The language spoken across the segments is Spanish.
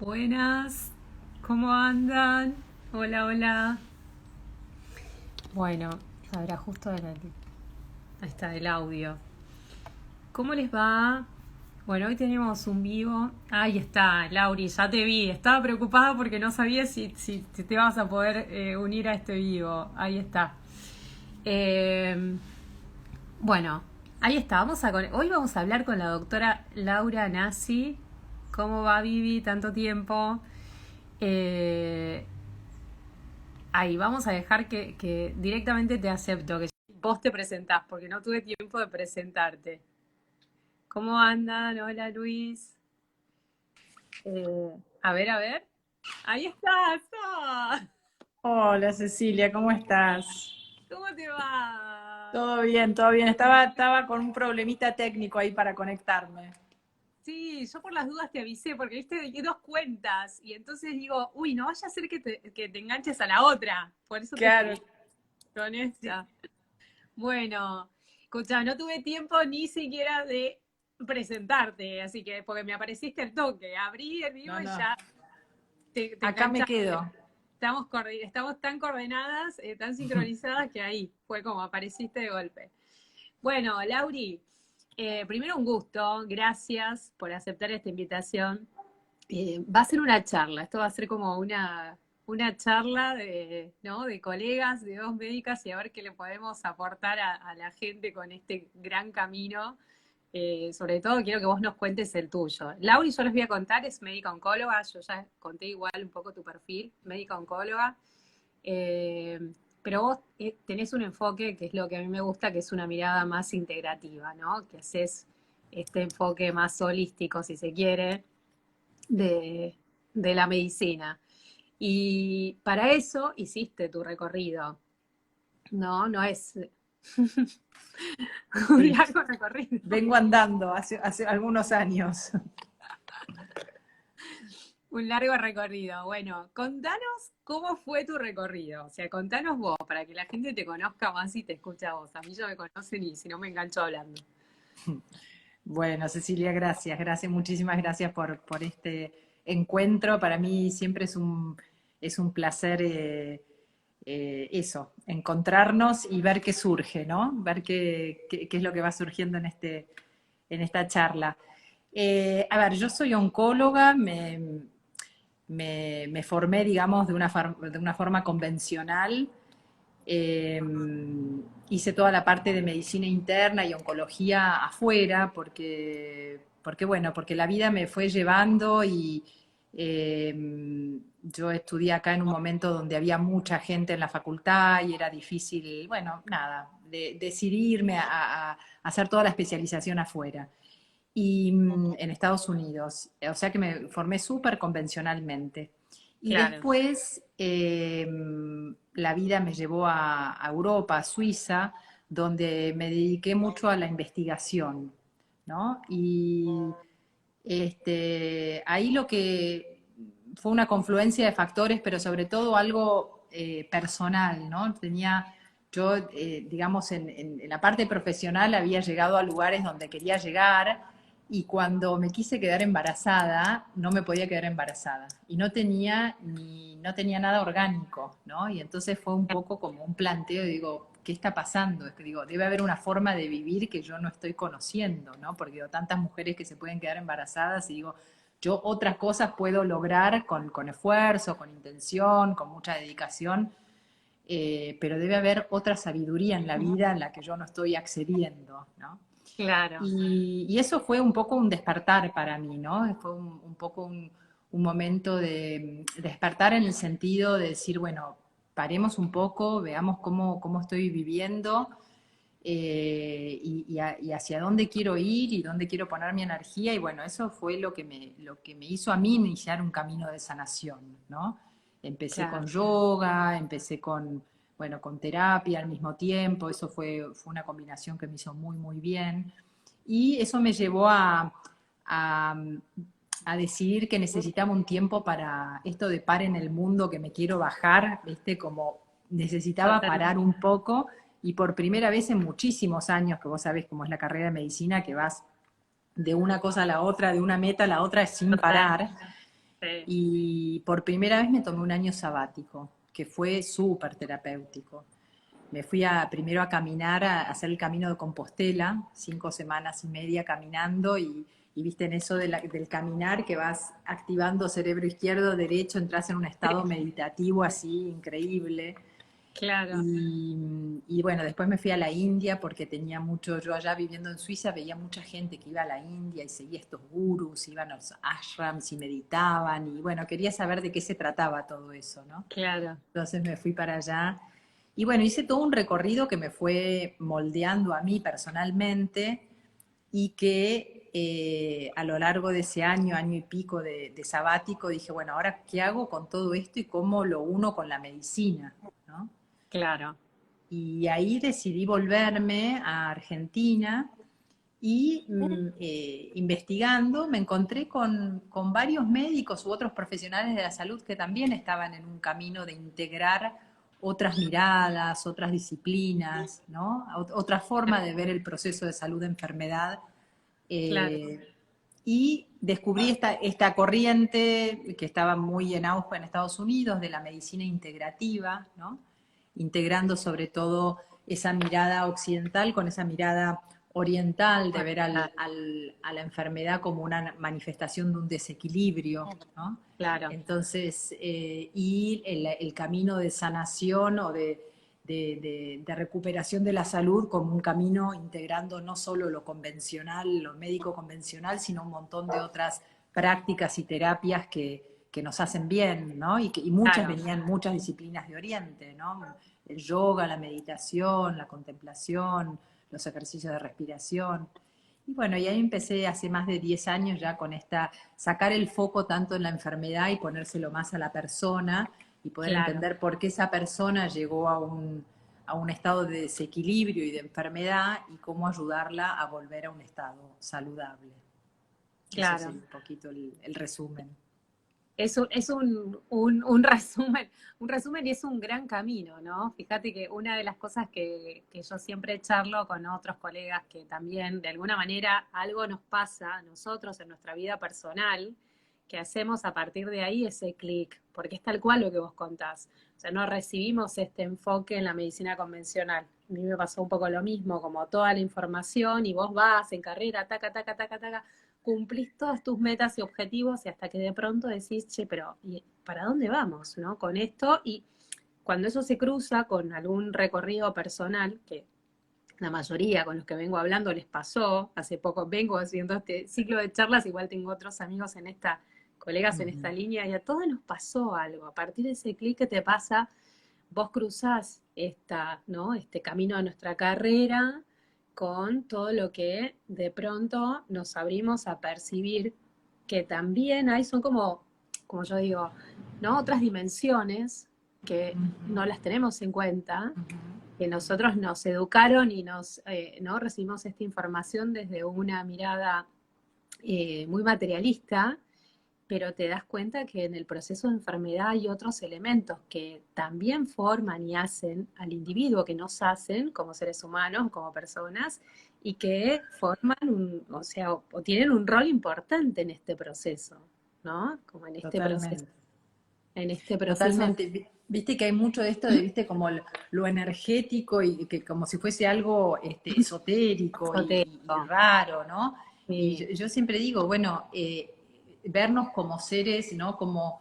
Buenas, ¿cómo andan? Hola, hola. Bueno, a ver, justo adelante. Ahí está el audio. ¿Cómo les va? Bueno, hoy tenemos un vivo. Ahí está, Lauri, ya te vi. Estaba preocupada porque no sabía si te vas a poder unir a este vivo. Ahí está. Eh, bueno, ahí está. Hoy vamos a hablar con la doctora Laura Nasi. ¿Cómo va, Vivi? Tanto tiempo. Eh, Ahí vamos a dejar que directamente te acepto, que vos te presentás, porque no tuve tiempo de presentarte. ¿Cómo andan? Hola, Luis. A ver, a ver. Ahí estás. ¡Ah! Hola Cecilia, ¿cómo estás? ¿Cómo te va? Todo bien, todo bien. Estaba con un problemita técnico ahí para conectarme. Sí, yo por las dudas te avisé, porque viste, hay dos cuentas, y entonces digo, uy, no vaya a ser que te enganches a la otra. Por eso te Claro, escribí con sí, esta. Bueno, escucha, no tuve tiempo ni siquiera de presentarte, así que porque me apareciste al toque, abrí el vivo no, y no. ya te Acá me enganchaste. quedo. Estamos tan coordenadas, tan sincronizadas que ahí fue como apareciste de golpe. Bueno, Lauri, primero un gusto, gracias por aceptar esta invitación. Va a ser una charla, esto va a ser como una charla de, ¿no? De colegas, de dos médicas y a ver qué le podemos aportar a la gente con este gran camino. Sobre todo quiero que vos nos cuentes el tuyo. Lauri, yo les voy a contar, es médica oncóloga, yo ya conté igual un poco tu perfil, médica oncóloga, eh, pero vos tenés un enfoque que es lo que a mí me gusta, que es una mirada más integrativa, ¿no? Que haces este enfoque más holístico, si se quiere, de, de la medicina. Y para eso hiciste tu recorrido, ¿no? No es un Sí, largo recorrido. vengo andando hace algunos años. Un largo recorrido. Bueno, contanos cómo fue tu recorrido. O sea, contanos vos, para que la gente te conozca más y te escucha a vos. A mí ya me conocen y si no me engancho hablando. Bueno, Cecilia, gracias, gracias, muchísimas gracias por este encuentro. Para mí siempre es un placer eso, encontrarnos y ver qué surge, ¿no? Ver qué es lo que va surgiendo en esta charla. A ver, yo soy oncóloga, me formé, digamos, de una forma convencional. Eh, Hice toda la parte de medicina interna y oncología afuera, bueno, porque la vida me fue llevando y yo estudié acá en un momento donde había mucha gente en la facultad y era difícil, bueno, nada, decidirme a hacer toda la especialización afuera y en Estados Unidos. O sea que me formé súper convencionalmente. Y Claro. después la vida me llevó a Europa, a Suiza, donde me dediqué mucho a la investigación, ¿no? Y ahí lo que fue una confluencia de factores, pero sobre todo algo personal, ¿no? Yo, digamos, en la parte profesional había llegado a lugares donde quería llegar y cuando me quise quedar embarazada, no me podía quedar embarazada. Y no tenía nada orgánico, ¿no? Y entonces fue un poco como un planteo, digo, ¿qué está pasando? Es que digo, debe haber una forma de vivir que yo no estoy conociendo, ¿no? Porque digo, tantas mujeres que se pueden quedar embarazadas y digo, yo otras cosas puedo lograr con esfuerzo, con intención, con mucha dedicación, pero debe haber otra sabiduría en la vida en la que yo no estoy accediendo, ¿no? Claro. Y eso fue un poco un despertar para mí, ¿no? Fue un poco un momento de despertar en el sentido de decir, bueno, paremos un poco, veamos cómo estoy viviendo y hacia dónde quiero ir y dónde quiero poner mi energía. Y bueno, eso fue lo que me hizo a mí iniciar un camino de sanación, ¿no? Empecé con Claro. yoga, empecé bueno, con terapia al mismo tiempo, eso fue una combinación que me hizo muy, muy bien. Y eso me llevó a, a decidir que necesitaba un tiempo para esto de par en el mundo, que me quiero bajar, ¿viste? Como necesitaba parar Totalmente. un poco y por primera vez en muchísimos años, que vos sabés cómo es la carrera de medicina, que vas de una cosa a la otra, de una meta a la otra sin Total. parar, Sí. Y por primera vez me tomé un año sabático, que fue súper terapéutico. Me fui primero a caminar, a hacer el camino de Compostela, 5 semanas y media caminando y viste en eso del caminar que vas activando cerebro izquierdo, derecho, entras en un estado meditativo así increíble. Claro, Y bueno, después me fui a la India porque tenía mucho, yo allá viviendo en Suiza veía mucha gente que iba a la India y seguía estos gurus, iban a los ashrams y meditaban y bueno, quería saber de qué se trataba todo eso, ¿no? claro, Entonces me fui para allá y bueno, hice todo un recorrido que me fue moldeando a mí personalmente y que a lo largo de ese año, año y pico de sabático, dije, bueno, ahora qué hago con todo esto y cómo lo uno con la medicina, ¿no? claro. Y ahí decidí volverme a Argentina y investigando me encontré con varios médicos u otros profesionales de la salud que también estaban en un camino de integrar otras miradas, otras disciplinas, ¿no? Otra forma de ver el proceso de salud-enfermedad. Claro, Y descubrí esta corriente que estaba muy en auge en Estados Unidos de la medicina integrativa, ¿no? Integrando sobre todo esa mirada occidental con esa mirada oriental de ver a la enfermedad como una manifestación de un desequilibrio, ¿no? claro, Entonces, y el camino de sanación o de recuperación de la salud como un camino integrando no solo lo convencional, lo médico convencional, sino un montón de otras prácticas y terapias que nos hacen bien, ¿no? Y muchas claro. venían, muchas disciplinas de Oriente, ¿no? El yoga, la meditación, la contemplación, los ejercicios de respiración. Y bueno, y ahí empecé hace más de 10 años ya con sacar el foco tanto en la enfermedad y ponérselo más a la persona y poder Claro, entender por qué esa persona llegó a un estado de desequilibrio y de enfermedad y cómo ayudarla a volver a un estado saludable. Eso claro. sería un poquito el resumen. Es un un resumen y es un gran camino, ¿no? Fíjate que una de las cosas que yo siempre charlo con otros colegas que también de alguna manera algo nos pasa a nosotros en nuestra vida personal, que hacemos a partir de ahí ese clic, porque es tal cual lo que vos contás. O sea, no recibimos este enfoque en la medicina convencional. A mí me pasó un poco lo mismo, como toda la información y vos vas en carrera, taca, taca, taca, taca, cumplís todas tus metas y objetivos y hasta que de pronto decís, che, pero ¿y para dónde vamos, no? Con esto y cuando eso se cruza con algún recorrido personal, que la mayoría con los que vengo hablando les pasó, hace poco vengo haciendo este ciclo de charlas, igual tengo otros amigos en esta, colegas en esta Ujú. línea, y a todos nos pasó algo. A partir de ese clic que te pasa, vos cruzás ¿no? Este camino de nuestra carrera con todo lo que de pronto nos abrimos a percibir que también hay, son como yo digo, ¿no? Otras dimensiones que no las tenemos en cuenta, que nosotros nos educaron y ¿no? Recibimos esta información desde una mirada muy materialista, pero te das cuenta que en el proceso de enfermedad hay otros elementos que también forman y hacen al individuo, que nos hacen como seres humanos, como personas, y que forman o sea, o tienen un rol importante en este proceso, ¿no? Como Totalmente. en este proceso. Totalmente. Viste que hay mucho de esto de, viste, como lo energético y que como si fuese algo esotérico y Esotérico. raro, ¿no? Y Sí, yo siempre digo, bueno, vernos como seres, ¿no? Como,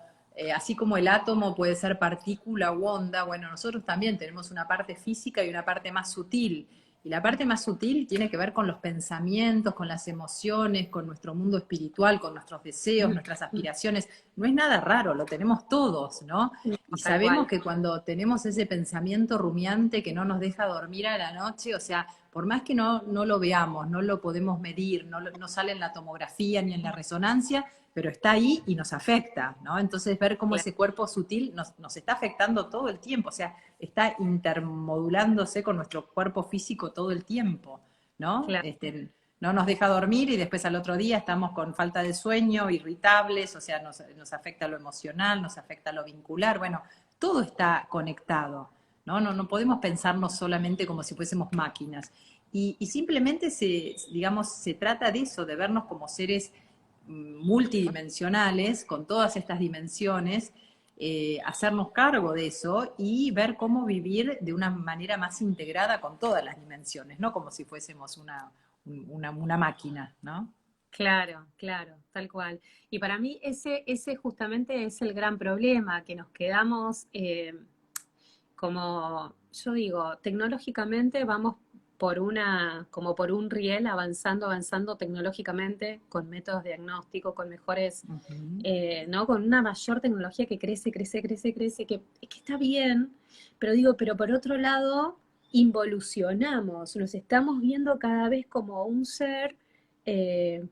así como el átomo puede ser partícula u onda, bueno, nosotros también tenemos una parte física y una parte más sutil. Y la parte más sutil tiene que ver con los pensamientos, con las emociones, con nuestro mundo espiritual, con nuestros deseos, nuestras aspiraciones. No es nada raro, lo tenemos todos, ¿no? no, Y tal sabemos cual. que cuando tenemos ese pensamiento rumiante que no nos deja dormir a la noche, o sea, por más que no lo veamos, no lo podemos medir, no sale en la tomografía ni en la resonancia, pero está ahí y nos afecta, ¿no? Entonces ver cómo ese cuerpo sutil nos está afectando todo el tiempo, o sea, está intermodulándose con nuestro cuerpo físico todo el tiempo, ¿no? Claro, No nos deja dormir y después al otro día estamos con falta de sueño, irritables, o sea, nos afecta lo emocional, nos afecta lo vincular, bueno, todo está conectado, ¿no? No podemos pensarnos solamente como si fuésemos máquinas. Y simplemente digamos, se trata de eso, de vernos como seres multidimensionales, con todas estas dimensiones, hacernos cargo de eso y ver cómo vivir de una manera más integrada con todas las dimensiones, no como si fuésemos una máquina, ¿no? Claro, claro, tal cual. Y para mí ese justamente es el gran problema, que nos quedamos, como yo digo, tecnológicamente vamos como por un riel, avanzando, avanzando tecnológicamente, con métodos de diagnóstico, con mejores, Ujú. ¿no? Con una mayor tecnología que crece, crece, crece, crece, que está bien, pero digo, pero por otro lado, involucionamos, nos estamos viendo cada vez como un ser eh,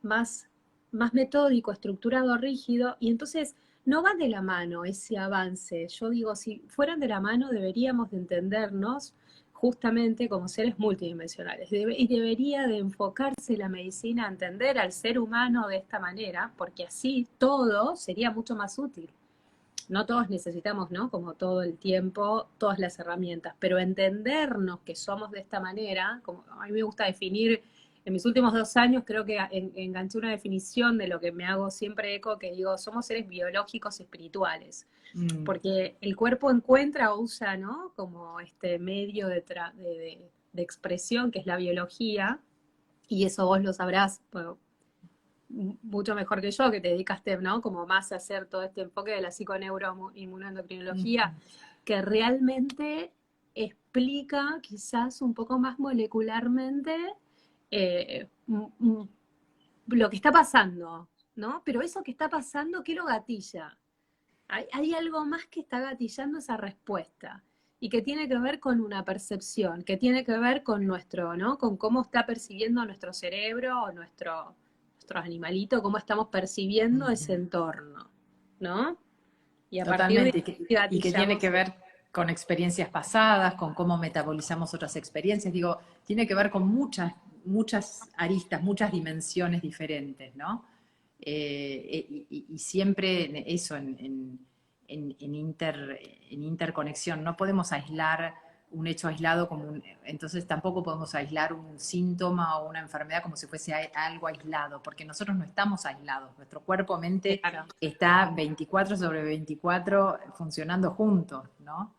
más, más metódico, estructurado, rígido, y entonces no va de la mano ese avance. Yo digo, si fueran de la mano deberíamos de entendernos justamente como seres multidimensionales. Y debería de enfocarse la medicina a entender al ser humano de esta manera, porque así todo sería mucho más útil. No todos necesitamos, ¿no? Como todo el tiempo, todas las herramientas, pero entendernos que somos de esta manera, como a mí me gusta definir, en mis últimos 2 años creo que enganché una definición de lo que me hago siempre eco, que digo, somos seres biológicos espirituales, Mm. porque el cuerpo encuentra o usa, ¿no? Como este medio de expresión que es la biología, y eso vos lo sabrás, bueno, mucho mejor que yo, que te dedicaste, ¿no? Como más a hacer todo este enfoque de la psiconeuroinmunoendocrinología, Ujú. que realmente explica quizás un poco más molecularmente lo que está pasando, ¿no? Pero eso que está pasando, ¿qué lo gatilla? Hay algo más que está gatillando esa respuesta y que tiene que ver con una percepción, que tiene que ver con nuestro, ¿no? Con cómo está percibiendo nuestro cerebro o nuestro animalito, cómo estamos percibiendo ese Ujú. entorno, ¿no? Y a partir de Totalmente, ahí y que tiene gatillamos. que ver con experiencias pasadas, con cómo metabolizamos otras experiencias, digo, tiene que ver con muchas aristas, muchas dimensiones diferentes, ¿no? Y siempre eso en interconexión, no podemos aislar un hecho aislado entonces tampoco podemos aislar un síntoma o una enfermedad como si fuese algo aislado, porque nosotros no estamos aislados, nuestro cuerpo-mente Claro, está 24/24 funcionando juntos, ¿no?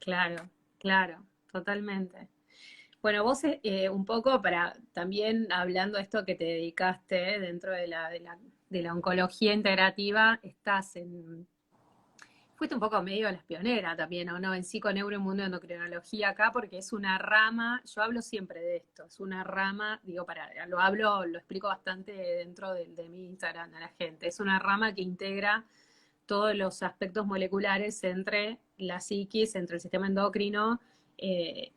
claro, claro, totalmente. Bueno, vos un poco para también hablando de esto que te dedicaste dentro de la oncología integrativa, fuiste un poco medio las pioneras también, ¿o no? En psiconeuroinmunoendocrinología acá, porque es una rama, yo hablo siempre de esto, es una rama, digo, lo explico bastante dentro de mi Instagram a la gente, es una rama que integra todos los aspectos moleculares entre la psiquis, entre el sistema endocrino y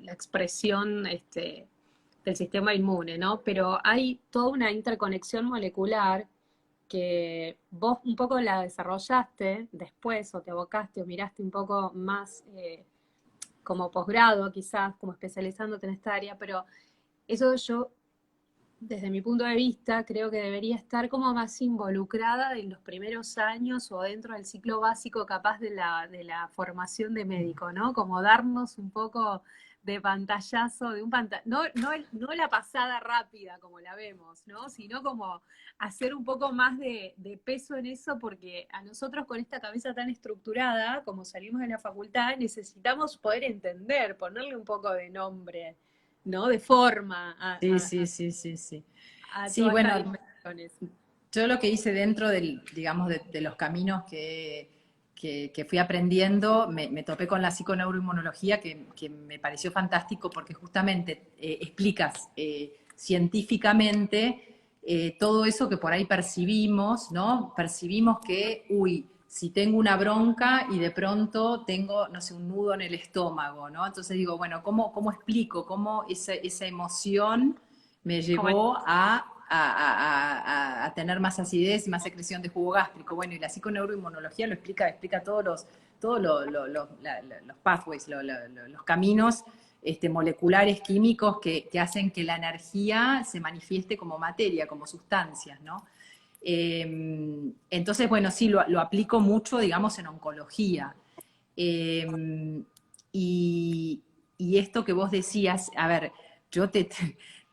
la expresión del sistema inmune, ¿no? Pero hay toda una interconexión molecular que vos un poco la desarrollaste después o te abocaste o miraste un poco más como posgrado quizás, como especializándote en esta área, pero eso yo desde mi punto de vista, creo que debería estar como más involucrada en los primeros años o dentro del ciclo básico capaz de la formación de médico, ¿no? Como darnos un poco de pantallazo, no la pasada rápida como la vemos, ¿no? Sino como hacer un poco más de peso en eso, porque a nosotros con esta cabeza tan estructurada, como salimos de la facultad, necesitamos poder entender, ponerle un poco de nombre, ¿no? De forma Sí, sí, sí, sí, sí. a Sí, todas estas bueno, dimensiones. yo lo que hice dentro digamos, de los caminos que fui aprendiendo, me topé con la psiconeuroinmunología que me pareció fantástico porque justamente explicas científicamente todo eso que por ahí percibimos, ¿no? Percibimos que, uy, si tengo una bronca y de pronto tengo, no sé, un nudo en el estómago, ¿no? Entonces digo, bueno, ¿cómo explico? ¿Cómo esa emoción me Como llevó a tener más acidez y más secreción de jugo gástrico? Bueno, y la psiconeuroinmunología explica los pathways, los caminos moleculares, químicos que hacen que la energía se manifieste como materia, como sustancias, ¿no? Entonces, bueno, sí, lo aplico mucho, digamos, en oncología. Eh, y, y esto que vos decías, a ver, yo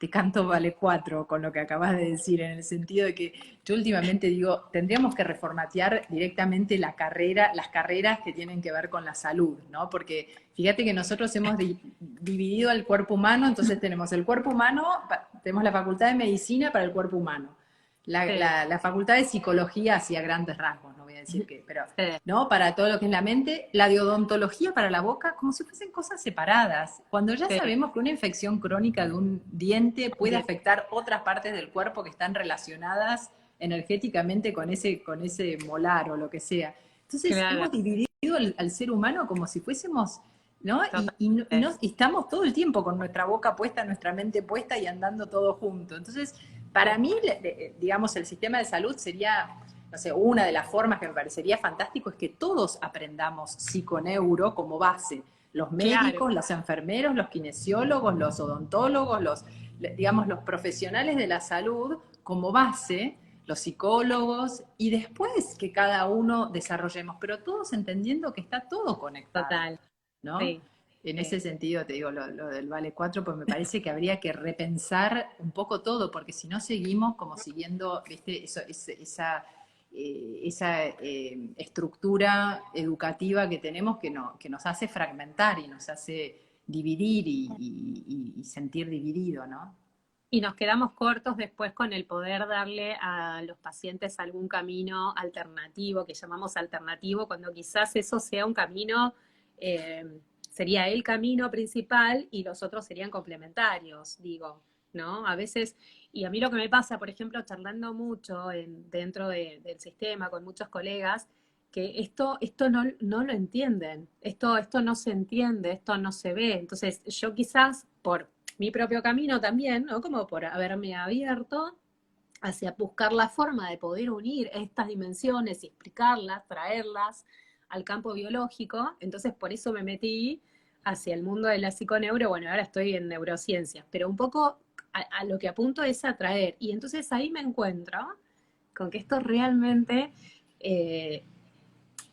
te canto vale cuatro con lo que acabas de decir, en el sentido de que yo últimamente digo, tendríamos que reformatear directamente la carrera, las carreras que tienen que ver con la salud, ¿no? Porque fíjate que nosotros hemos dividido el cuerpo humano, entonces tenemos el cuerpo humano, tenemos la facultad de medicina para el cuerpo humano, Sí, la facultad de psicología hacia grandes rasgos, no voy a decir que, pero sí, ¿no? Para todo lo que es la mente, la de odontología para la boca, como si fuesen cosas separadas. Cuando ya sí, sabemos que una infección crónica de un diente puede bien, afectar otras partes del cuerpo que están relacionadas energéticamente con ese molar o lo que sea. Entonces, claro, hemos dividido al ser humano como si fuésemos, ¿no? totalmente. Y estamos todo el tiempo con nuestra boca puesta, nuestra mente puesta y andando todo junto. Entonces, para mí, digamos, el sistema de salud sería, no sé, una de las formas que me parecería fantástico es que todos aprendamos psiconeuro como base. Los Claro, médicos, los enfermeros, los kinesiólogos, los odontólogos, digamos, los profesionales de la salud como base, los psicólogos, y después que cada uno desarrollemos, pero todos entendiendo que está todo conectado, total, ¿no? sí, En sí. ese sentido, te digo, lo del Vale 4 pues me parece que habría que repensar un poco todo, porque si no seguimos como siguiendo, ¿viste? Esa estructura educativa que tenemos que nos hace fragmentar y nos hace dividir y sentir dividido, ¿no? Y nos quedamos cortos después con el poder darle a los pacientes algún camino alternativo, que llamamos alternativo, cuando quizás eso sea un camino, sería el camino principal y los otros serían complementarios, digo, ¿no? A veces, y a mí lo que me pasa, por ejemplo, charlando mucho dentro del sistema con muchos colegas, que esto no lo entienden, esto no se entiende, esto no se ve. Entonces, yo quizás por mi propio camino también, ¿no? Como por haberme abierto hacia buscar la forma de poder unir estas dimensiones y explicarlas, traerlas al campo biológico. Entonces, por eso me metí hacia el mundo de la psiconeuro. Bueno, ahora estoy en neurociencias, pero un poco a lo que apunto es a traer. Y entonces ahí me encuentro con que esto realmente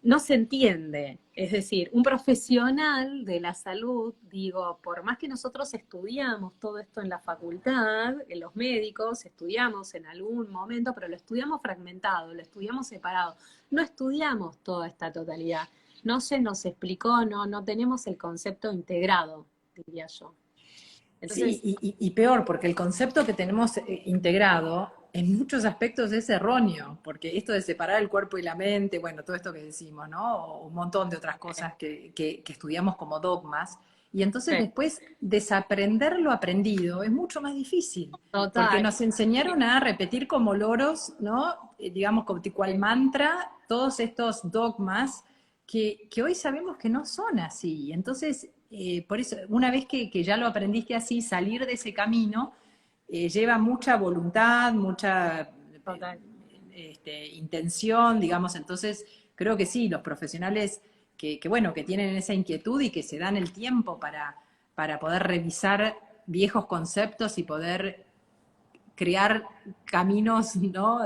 no se entiende. Es decir, un profesional de la salud, digo, por más que nosotros estudiamos todo esto en la facultad, en los médicos, estudiamos en algún momento, pero lo estudiamos fragmentado, lo estudiamos separado, no estudiamos toda esta totalidad. No se nos explicó, no tenemos el concepto integrado, diría yo. Sí, Entonces, y peor, porque el concepto que tenemos integrado en muchos aspectos es erróneo, porque esto de separar el cuerpo y la mente, bueno, todo esto que decimos, ¿no? O un montón de otras cosas que estudiamos como dogmas, y entonces después desaprender lo aprendido es mucho más difícil, porque total, nos enseñaron a repetir como loros, ¿no? Digamos, como cual mantra, todos estos dogmas que hoy sabemos que no son así. Entonces, por eso, una vez que ya lo aprendiste así, salir de ese camino lleva mucha voluntad, mucha total. intención, digamos. Entonces, creo que sí, los profesionales bueno, que tienen esa inquietud y que se dan el tiempo para poder revisar viejos conceptos y poder crear caminos, ¿no?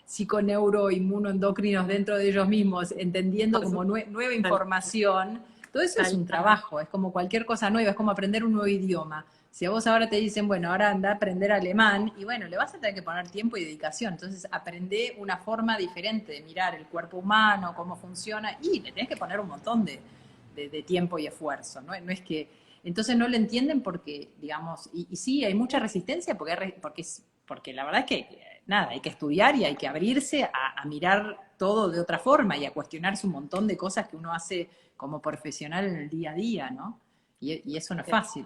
Psiconeuroinmunoendocrinos dentro de ellos mismos, entendiendo como nueva información. Todo eso es Total. un trabajo, es como cualquier cosa nueva, es como aprender un nuevo idioma. Si a vos ahora te dicen, bueno, ahora anda a aprender alemán, y bueno, le vas a tener que poner tiempo y dedicación. Entonces, aprende una forma diferente de mirar el cuerpo humano, cómo funciona, y le tenés que poner un montón de tiempo y esfuerzo, ¿no? No es que entonces no lo entienden porque, digamos, y sí, hay mucha resistencia porque la verdad es que, nada, hay que estudiar y hay que abrirse a mirar todo de otra forma y a cuestionarse un montón de cosas que uno hace como profesional en el día a día, ¿no? Y eso no es fácil.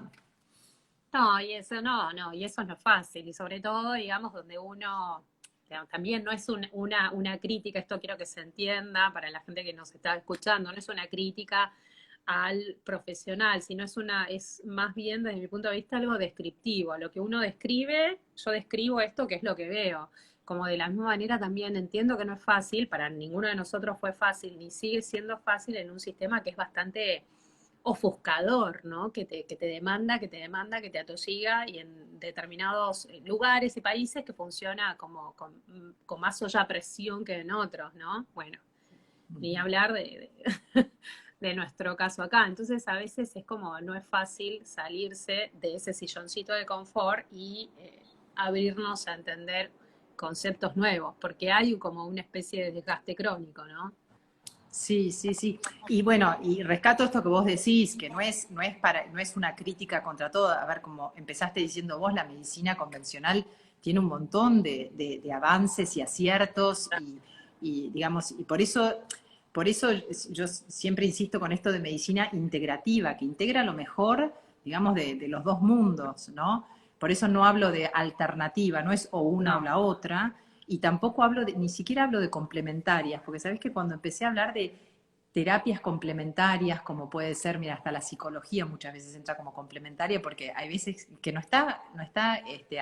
No, y eso y eso no es fácil, y sobre todo, digamos, donde uno, digamos, también no es una crítica, esto quiero que se entienda para la gente que nos está escuchando, no es una crítica al profesional, sino es más bien desde mi punto de vista algo descriptivo, lo que uno describe, yo describo esto que es lo que veo, como de la misma manera también entiendo que no es fácil, para ninguno de nosotros fue fácil, ni sigue siendo fácil en un sistema que es bastante ofuscador, ¿no? Que te demanda, que te atosiga y en determinados lugares y países que funciona como con más olla a presión que en otros, ¿no? Bueno, ni hablar de nuestro caso acá. Entonces a veces es como, no es fácil salirse de ese silloncito de confort y abrirnos a entender conceptos nuevos, porque hay como una especie de desgaste crónico, ¿no? Sí, sí, sí. Y bueno, y rescato esto que vos decís, que no es una crítica contra todo. A ver, como empezaste diciendo vos, la medicina convencional tiene un montón de avances y aciertos digamos, y por eso yo siempre insisto con esto de medicina integrativa, que integra lo mejor, digamos, de los dos mundos, ¿no? Por eso no hablo de alternativa, no es o una o No, la otra, y tampoco hablo ni siquiera hablo de complementarias, porque sabes que cuando empecé a hablar de terapias complementarias, como puede ser, mira, hasta la psicología muchas veces entra como complementaria, porque hay veces que no está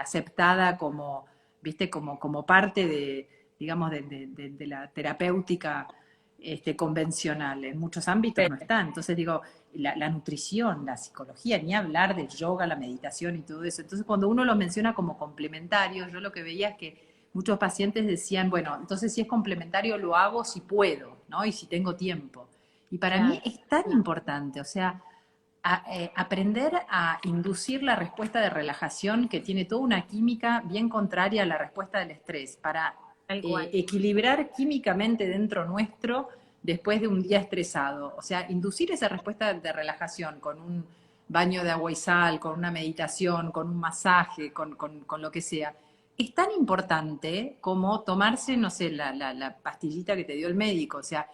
aceptada como, viste, como parte de, digamos, de la terapéutica convencional. En muchos ámbitos sí, no está. Entonces digo, la nutrición, la psicología, ni hablar del yoga, la meditación y todo eso. Entonces cuando uno los menciona como complementarios, yo lo que veía es que muchos pacientes decían, bueno, entonces si es complementario lo hago si puedo, ¿no? Y si tengo tiempo. Y para mí claro, es tan no, importante, o sea, aprender a inducir la respuesta de relajación que tiene toda una química bien contraria a la respuesta del estrés, para tal cual. equilibrar químicamente dentro nuestro después de un día estresado. O sea, inducir esa respuesta de relajación con un baño de agua y sal, con una meditación, con un masaje, con lo que sea, es tan importante como tomarse, no sé, la pastillita que te dio el médico. O sea,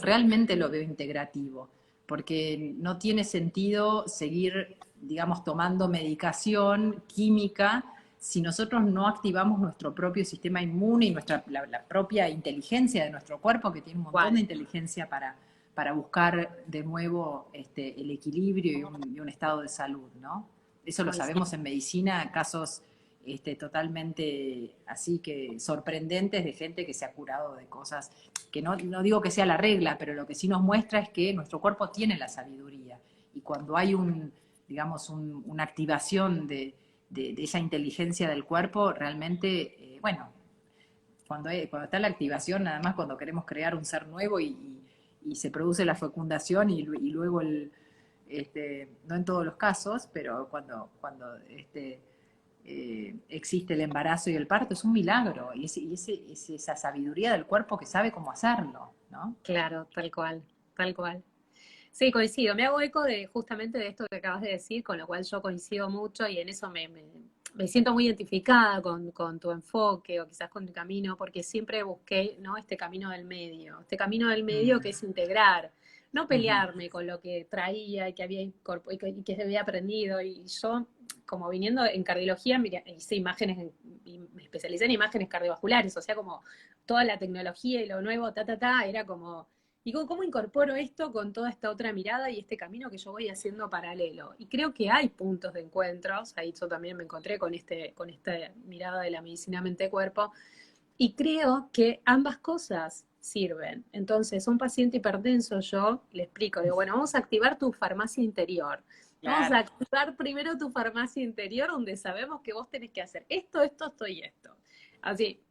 realmente lo veo integrativo, porque no tiene sentido seguir, digamos, tomando medicación química si nosotros no activamos nuestro propio sistema inmune y la propia inteligencia de nuestro cuerpo, que tiene un montón de Igual. inteligencia para buscar de nuevo el equilibrio y un estado de salud, ¿no? Eso lo Coincido. sabemos en medicina, casos totalmente así que sorprendentes de gente que se ha curado de cosas que no digo que sea la regla, pero lo que sí nos muestra es que nuestro cuerpo tiene la sabiduría. Y cuando hay digamos, una activación de esa inteligencia del cuerpo, realmente, bueno, cuando está la activación, nada más cuando queremos crear un ser nuevo y se produce la fecundación y luego no en todos los casos, pero cuando existe el embarazo y el parto, es un milagro, es esa sabiduría del cuerpo que sabe cómo hacerlo, ¿no? Claro, tal cual, tal cual. Sí, coincido. Me hago eco de justamente de esto que acabas de decir, con lo cual yo coincido mucho y en eso me siento muy identificada con tu enfoque o quizás con tu camino, porque siempre busqué, ¿no? Este camino del medio que Mm, es integrar, no ujú. pelearme con lo que traía y que había y que había aprendido. Y yo, como viniendo en cardiología, mira, hice imágenes, y me especialicé en imágenes cardiovasculares, o sea, como toda la tecnología y lo nuevo, era como digo, ¿cómo incorporo esto con toda esta otra mirada y este camino que yo voy haciendo paralelo? Y creo que hay puntos de encuentros, ahí yo también me encontré con esta mirada de la medicina mente-cuerpo, y creo que ambas cosas sirven. Entonces, un paciente hipertenso, yo le explico, digo, bueno, vamos a activar tu farmacia interior. Vamos a Claro. activar primero tu farmacia interior, donde sabemos que vos tenés que hacer esto y esto. Así,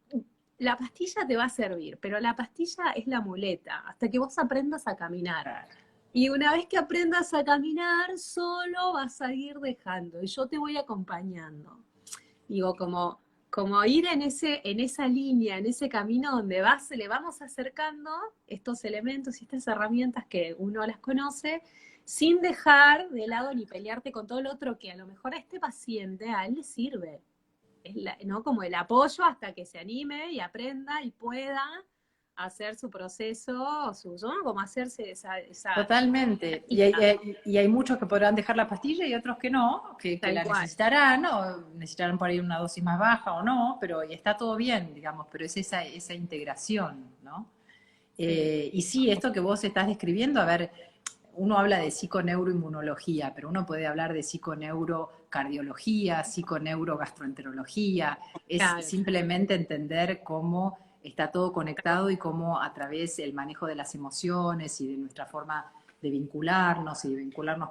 la pastilla te va a servir, pero la pastilla es la muleta, hasta que vos aprendas a caminar. Claro. Y una vez que aprendas a caminar, solo vas a ir dejando, y yo te voy acompañando. Digo, como ir en esa línea, en ese camino donde le vamos acercando estos elementos y estas herramientas que uno las conoce, sin dejar de lado ni pelearte con todo lo otro que a lo mejor a este paciente, a él le sirve. ¿No? Como el apoyo hasta que se anime y aprenda y pueda hacer su proceso, ¿no? Como hacerse esa Totalmente. práctica, Y hay muchos que podrán dejar la pastilla y otros que no, que tal la cual. necesitarán, o necesitarán por ahí una dosis más baja o no, pero y está todo bien, digamos, pero es esa integración, ¿no? Sí, Y sí, esto que vos estás describiendo, a ver, uno habla de psiconeuroinmunología, pero uno puede hablar de psiconeurocardiología, psiconeurogastroenterología, es claro, simplemente entender cómo está todo conectado y cómo a través del manejo de las emociones y de nuestra forma de vincularnos y de vincularnos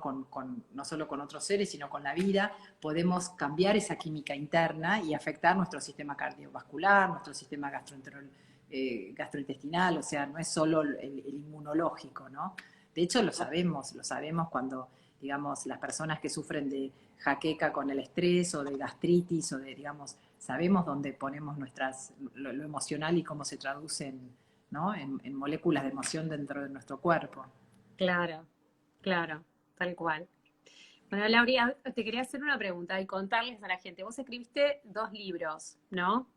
no solo con otros seres, sino con la vida, podemos cambiar esa química interna y afectar nuestro sistema cardiovascular, nuestro sistema gastrointestinal, o sea, no es solo el inmunológico, ¿no? De hecho, lo sabemos cuando, digamos, las personas que sufren de jaqueca con el estrés o de gastritis o de, digamos, sabemos dónde ponemos lo emocional y cómo se traduce ¿no? en moléculas de emoción dentro de nuestro cuerpo. Claro, claro, tal cual. Bueno, Laura, te quería hacer una pregunta y contarles a la gente. Vos escribiste 2 libros, ¿no?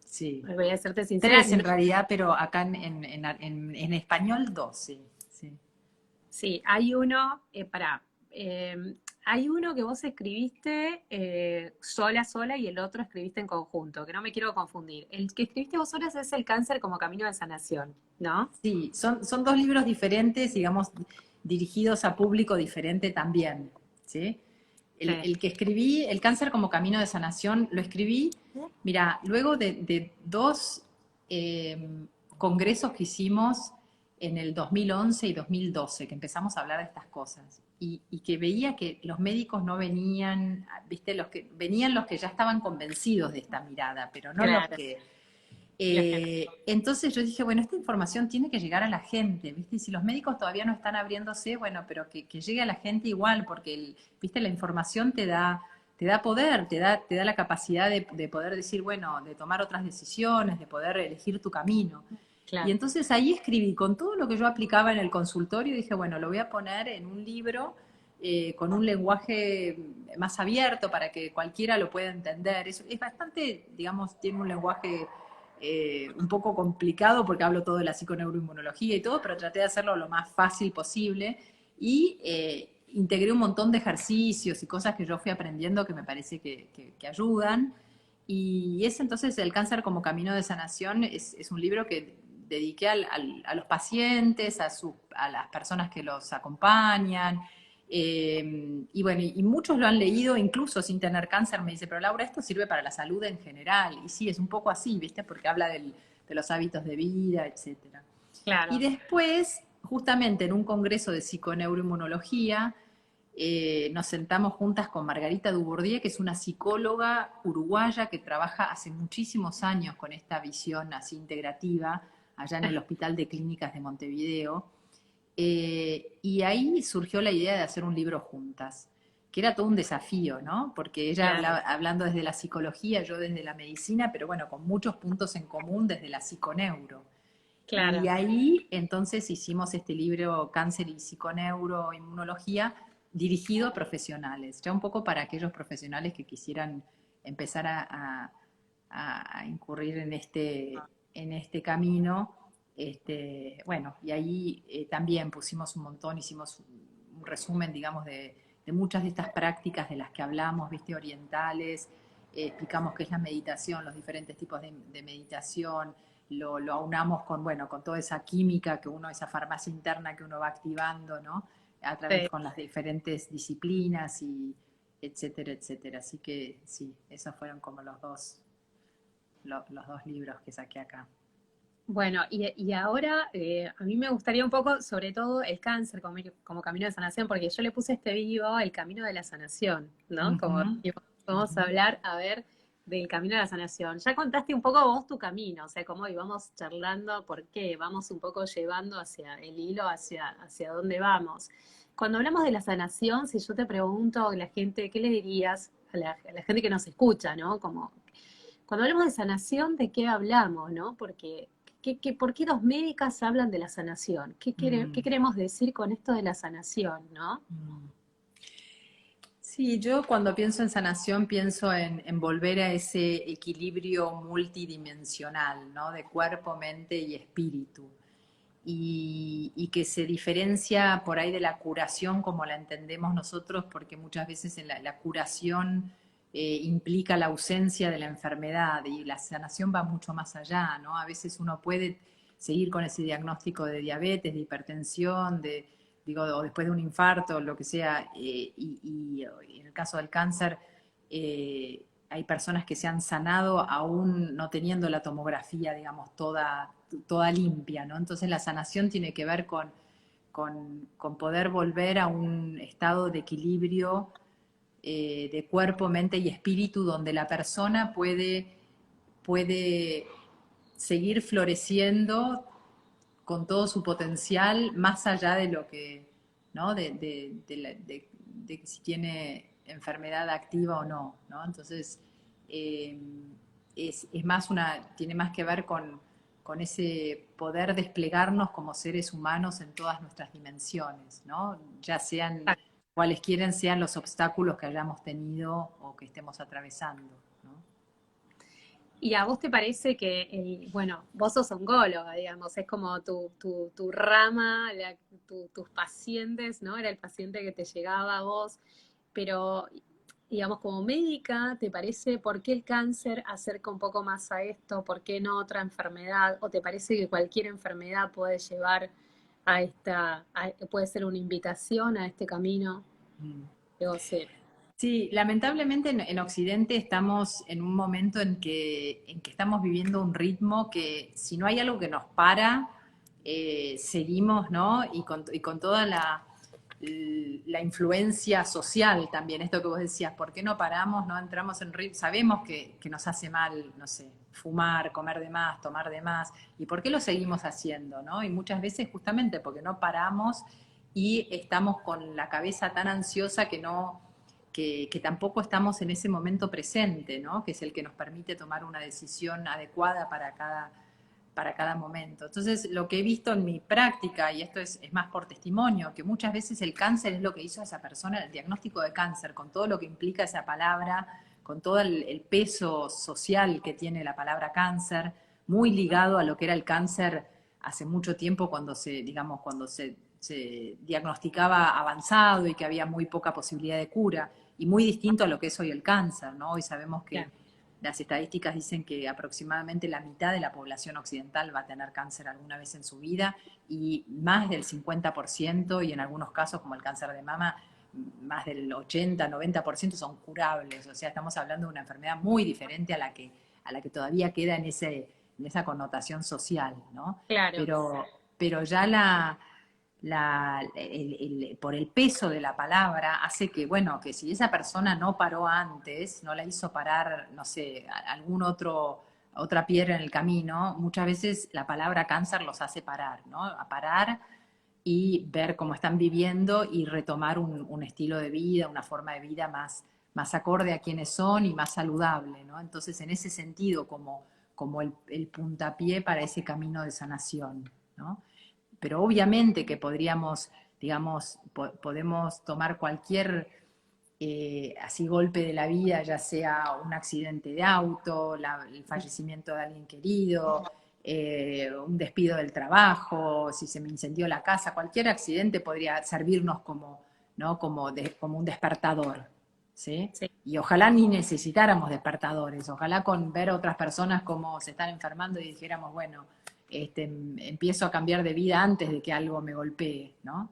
Sí. Voy a serte sincera. 3 en realidad, pero acá en español 2, sí, sí. Sí, hay uno, hay uno que vos escribiste sola, sola, y el otro escribiste en conjunto, que no me quiero confundir. El que escribiste vos solas es El cáncer como camino de sanación, ¿no? Sí, son 2 libros diferentes, digamos, dirigidos a público diferente también, ¿sí? Sí. El que escribí, El cáncer como camino de sanación, lo escribí, mira, luego de 2 congresos que hicimos en el 2011 y 2012, que empezamos a hablar de estas cosas, y que veía que los médicos no venían, viste, venían los que ya estaban convencidos de esta mirada, pero no los Claro, que la gente. entonces yo dije, bueno, esta información tiene que llegar a la gente, ¿viste? Y si los médicos todavía no están abriéndose, bueno, pero que llegue a la gente igual, porque, ¿viste? La información te da poder, te da la capacidad de poder decir, bueno, de tomar otras decisiones, de poder elegir tu camino. Y Claro, entonces ahí escribí con todo lo que yo aplicaba en el consultorio y dije, bueno, lo voy a poner en un libro con un lenguaje más abierto para que cualquiera lo pueda entender. Es bastante, digamos, tiene un lenguaje un poco complicado porque hablo todo de la psiconeuroinmunología y todo, pero traté de hacerlo lo más fácil posible y integré un montón de ejercicios y cosas que yo fui aprendiendo que me parece que ayudan. Y es entonces El cáncer como camino de sanación, es un libro que dediqué a los pacientes, a las personas que los acompañan, y bueno, y muchos lo han leído incluso sin tener cáncer, me dice, pero Laura, esto sirve para la salud en general. Y sí, es un poco así, ¿viste? Porque habla de los hábitos de vida, etcétera. Y claro. después, justamente en un congreso de psiconeuroinmunología, nos sentamos juntas con Margarita Dubourdieu, que es una psicóloga uruguaya que trabaja hace muchísimos años con esta visión así integrativa, allá en el Hospital de Clínicas de Montevideo. Y ahí surgió la idea de hacer un libro juntas, que era todo un desafío, ¿no? Porque ella Claro, hablando desde la psicología, yo desde la medicina, pero bueno, con muchos puntos en común desde la psiconeuro. Y claro. ahí entonces hicimos este libro Cáncer y Psiconeuroinmunología dirigido a profesionales, ya un poco para aquellos profesionales que quisieran empezar a incurrir en este camino. Bueno, y ahí también pusimos un montón, hicimos un resumen, digamos, de muchas de estas prácticas de las que hablamos, viste, orientales, explicamos qué es la meditación, los diferentes tipos de meditación, lo aunamos con, bueno, con toda esa química que uno, esa farmacia interna que uno va activando, ¿no? A través Sí. con las diferentes disciplinas y etcétera, etcétera. Así que sí, esos fueron como los 2 libros que saqué acá. Bueno, y ahora a mí me gustaría un poco, sobre todo, el cáncer como camino de sanación, porque yo le puse este vivo el camino de la sanación, ¿no? Ujú, Como dijimos, vamos a ujú. hablar, a ver, del camino de la sanación. Ya contaste un poco vos tu camino, o sea, cómo íbamos charlando, por qué, vamos un poco llevando hacia el hilo, hacia dónde vamos. Cuando hablamos de la sanación, si yo te pregunto a la gente, ¿qué le dirías a la gente que nos escucha, ¿no? Como cuando hablamos de sanación, ¿de qué hablamos, no? Porque, ¿por qué 2 médicas hablan de la sanación? ¿Qué Mm, queremos decir con esto de la sanación, no? mm. Sí, yo cuando pienso en sanación pienso en volver a ese equilibrio multidimensional, ¿no? De cuerpo, mente y espíritu. Y que se diferencia por ahí de la curación como la entendemos nosotros, porque muchas veces en la curación implica la ausencia de la enfermedad y la sanación va mucho más allá, ¿no? A veces uno puede seguir con ese diagnóstico de diabetes, de hipertensión, digo, o después de un infarto, lo que sea, y en el caso del cáncer, hay personas que se han sanado aún no teniendo la tomografía, digamos, toda limpia, ¿no? Entonces la sanación tiene que ver con poder volver a un estado de equilibrio de cuerpo, mente y espíritu, donde la persona puede seguir floreciendo con todo su potencial, más allá de lo que, ¿no? De si tiene enfermedad activa o no, ¿no? Entonces, eh, es más tiene más que ver con ese poder desplegarnos como seres humanos en todas nuestras dimensiones, ¿no? Ya sean cuales quieren sean los obstáculos que hayamos tenido o que estemos atravesando, ¿no? ¿Y a vos te parece que, bueno, vos sos oncóloga, digamos, es como tu rama, tus pacientes, ¿no? Era el paciente que te llegaba a vos, pero, digamos, como médica, ¿te parece por qué el cáncer acerca un poco más a esto? ¿Por qué no otra enfermedad? ¿O te parece que cualquier enfermedad puede llevar puede ser una invitación a este camino? Mm. Yo sé. Sí, lamentablemente en Occidente estamos en un momento en que estamos viviendo un ritmo que si no hay algo que nos para, seguimos, ¿no? Y con toda la influencia social también, esto que vos decías, ¿por qué no paramos, no entramos en ritmo? Sabemos que nos hace mal, no sé, fumar, comer de más, tomar de más, ¿y por qué lo seguimos haciendo, no? Y muchas veces justamente porque no paramos y estamos con la cabeza tan ansiosa que no que tampoco estamos en ese momento presente, ¿no? Que es el que nos permite tomar una decisión adecuada para cada momento. Entonces, lo que he visto en mi práctica, y esto es más por testimonio, que muchas veces el cáncer es lo que hizo a esa persona, el diagnóstico de cáncer, con todo lo que implica esa palabra, con todo el peso social que tiene la palabra cáncer, muy ligado a lo que era el cáncer hace mucho tiempo cuando digamos, cuando se diagnosticaba avanzado y que había muy poca posibilidad de cura, y muy distinto a lo que es hoy el cáncer, ¿no? Hoy sabemos que Claro. las estadísticas dicen que aproximadamente la mitad de la población occidental va a tener cáncer alguna vez en su vida y más del 50% y en algunos casos como el cáncer de mama, más del 80-90% son curables. O sea, estamos hablando de una enfermedad muy diferente a la que todavía queda en esa connotación social, ¿no? Claro. Pero ya por el peso de la palabra hace que, bueno, que si esa persona no paró antes, no la hizo parar, no sé, otra piedra en el camino, muchas veces la palabra cáncer los hace parar, ¿no? A parar y ver cómo están viviendo y retomar un estilo de vida, una forma de vida más acorde a quienes son y más saludable, ¿no? Entonces, en ese sentido, como el puntapié para ese camino de sanación, ¿no? Pero obviamente que podríamos, digamos, podemos tomar cualquier así golpe de la vida, ya sea un accidente de auto, el fallecimiento de alguien querido, un despido del trabajo, si se me incendió la casa, cualquier accidente podría servirnos como, ¿no? Como un despertador, ¿sí? Sí. Y ojalá ni necesitáramos despertadores, ojalá con ver a otras personas cómo se están enfermando y dijéramos, bueno, empiezo a cambiar de vida antes de que algo me golpee, ¿no?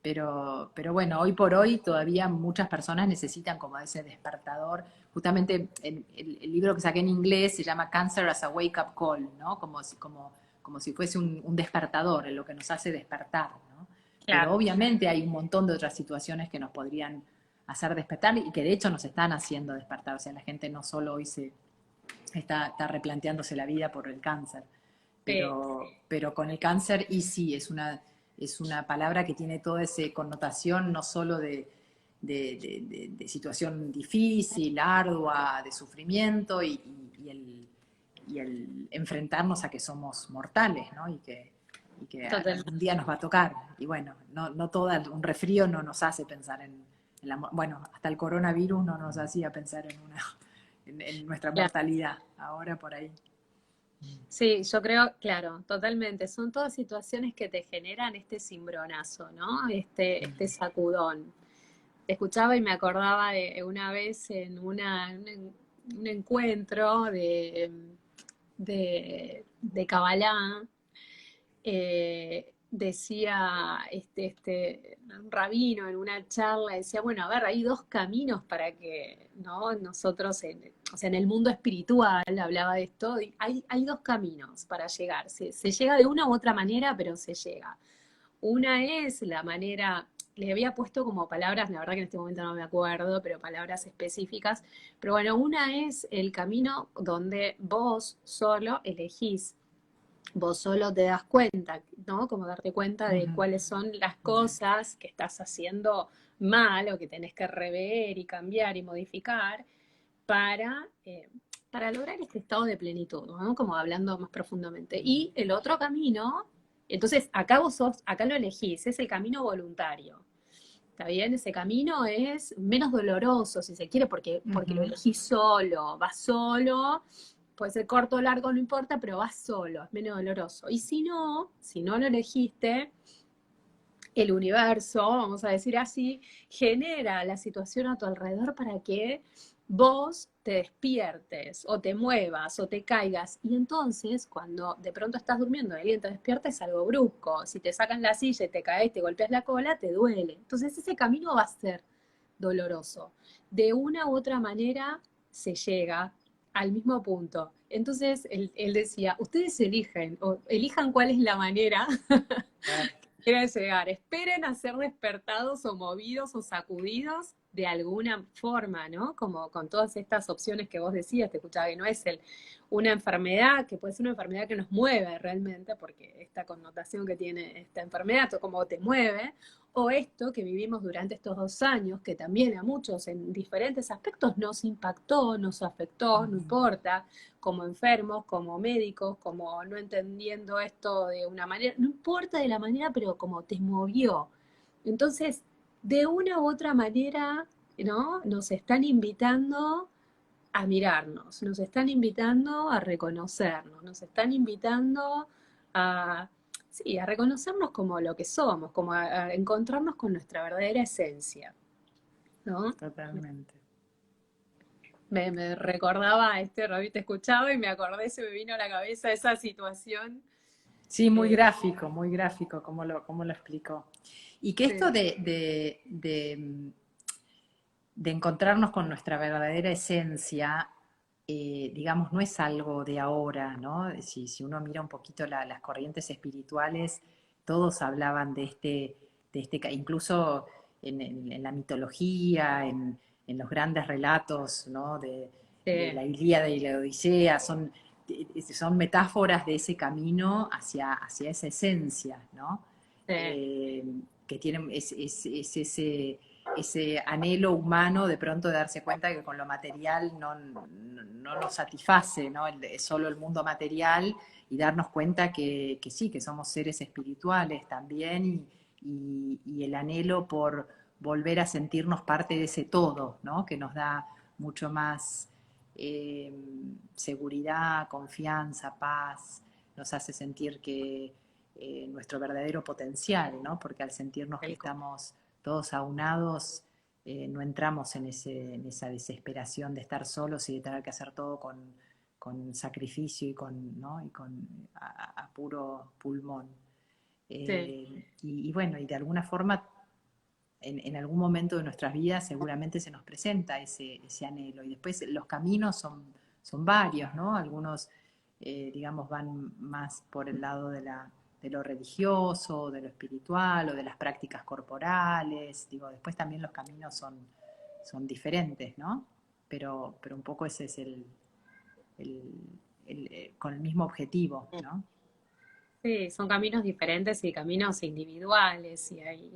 Pero bueno, hoy por hoy todavía muchas personas necesitan como ese despertador. Justamente el libro que saqué en inglés se llama Cancer as a Wake Up Call, ¿no? Como si fuese un despertador, en lo que nos hace despertar, ¿no? Pero Claro. obviamente hay un montón de otras situaciones que nos podrían hacer despertar y que de hecho nos están haciendo despertar. O sea, la gente no solo hoy está replanteándose la vida por el cáncer, Sí. pero con el cáncer y sí, es una palabra que tiene toda esa connotación no solo de situación difícil, ardua, de sufrimiento y el enfrentarnos a que somos mortales, ¿no? Y que Totalmente. algún día nos va a tocar. Y bueno, no un resfrío no nos hace pensar en bueno, hasta el coronavirus no nos hacía pensar en nuestra mortalidad. Ahora por ahí. Sí, yo creo, claro, totalmente. Son todas situaciones que te generan este cimbronazo, ¿no? Este sacudón. Te escuchaba y me acordaba de una vez en un encuentro de Kabbalah, decía un rabino en una charla, decía, bueno, a ver, hay dos caminos para que, ¿no? Nosotros, o sea, en el mundo espiritual hablaba de esto, y hay dos caminos para llegar. Se llega de una u otra manera, pero se llega. Una es la manera, le había puesto como palabras, la verdad que en este momento no me acuerdo, pero palabras específicas, pero bueno, una es el camino donde vos solo elegís vos solo te das cuenta, ¿no? Como darte cuenta de Ujú, cuáles son las ujú, cosas que estás haciendo mal o que tenés que rever y cambiar y modificar para, eh, para lograr este estado de plenitud, ¿no? Como hablando más profundamente. Y el otro camino, entonces acá vos sos, acá lo elegís, es el camino voluntario. ¿Está bien? Ese camino es menos doloroso, si se quiere, porque lo ujú. elegís solo, vas solo, puede ser corto o largo, no importa, pero vas solo, es menos doloroso. Y si no lo elegiste, el universo, vamos a decir así, genera la situación a tu alrededor para que vos te despiertes o te muevas o te caigas. Y entonces, cuando de pronto estás durmiendo y alguien te despierta, es algo brusco. Si te sacan la silla y te caes, te golpeas la cola, te duele. Entonces ese camino va a ser doloroso. De una u otra manera se llega al mismo punto. Entonces él decía, ustedes eligen, o elijan cuál es la manera Claro. quieren llegar. Esperen a ser despertados o movidos o sacudidos de alguna forma, ¿no? Como con todas estas opciones que vos decías, te escuchaba que no es una enfermedad, que puede ser una enfermedad que nos mueve realmente, porque esta connotación que tiene esta enfermedad, como te mueve, o esto que vivimos durante estos 2 años, que también a muchos en diferentes aspectos nos impactó, nos afectó, no Ujú. importa, como enfermos, como médicos, como no entendiendo esto de una manera, no importa de la manera, pero como te movió. Entonces, de una u otra manera, ¿no? Nos están invitando a mirarnos, nos están invitando a reconocernos, nos están invitando a, sí, a reconocernos como lo que somos, como a encontrarnos con nuestra verdadera esencia, ¿no? Totalmente. Me recordaba este, Robbie, te escuchaba y me acordé, se me vino a la cabeza esa situación. Sí, eh, muy gráfico, como lo explicó. Y que esto sí, de encontrarnos con nuestra verdadera esencia, digamos, no es algo de ahora, ¿no? Si uno mira un poquito las corrientes espirituales, todos hablaban incluso en la mitología, en los grandes relatos, ¿no? De sí, la Ilíada y la Odisea, son metáforas de ese camino hacia esa esencia, ¿no? sí, Eh, que tienen ese anhelo humano de pronto de darse cuenta que con lo material no nos satisface, ¿no? Solo el mundo material y darnos cuenta que sí, que somos seres espirituales también y el anhelo por volver a sentirnos parte de ese todo, ¿no? Que nos da mucho más eh, seguridad, confianza, paz, nos hace sentir que nuestro verdadero potencial, ¿no? Porque al sentirnos que tal cual. estamos todos aunados, no entramos en esa desesperación de estar solos y de tener que hacer todo con sacrificio y ¿no? A puro pulmón. Sí, Y bueno, y de alguna forma en algún momento de nuestras vidas seguramente se nos presenta ese anhelo. Y después los caminos son varios, ¿no? Algunos, digamos, van más por el lado de lo religioso, de lo espiritual o de las prácticas corporales. Digo, después también los caminos son diferentes, ¿no? Pero un poco ese es el, con el mismo objetivo, ¿no? sí, son caminos diferentes y caminos individuales,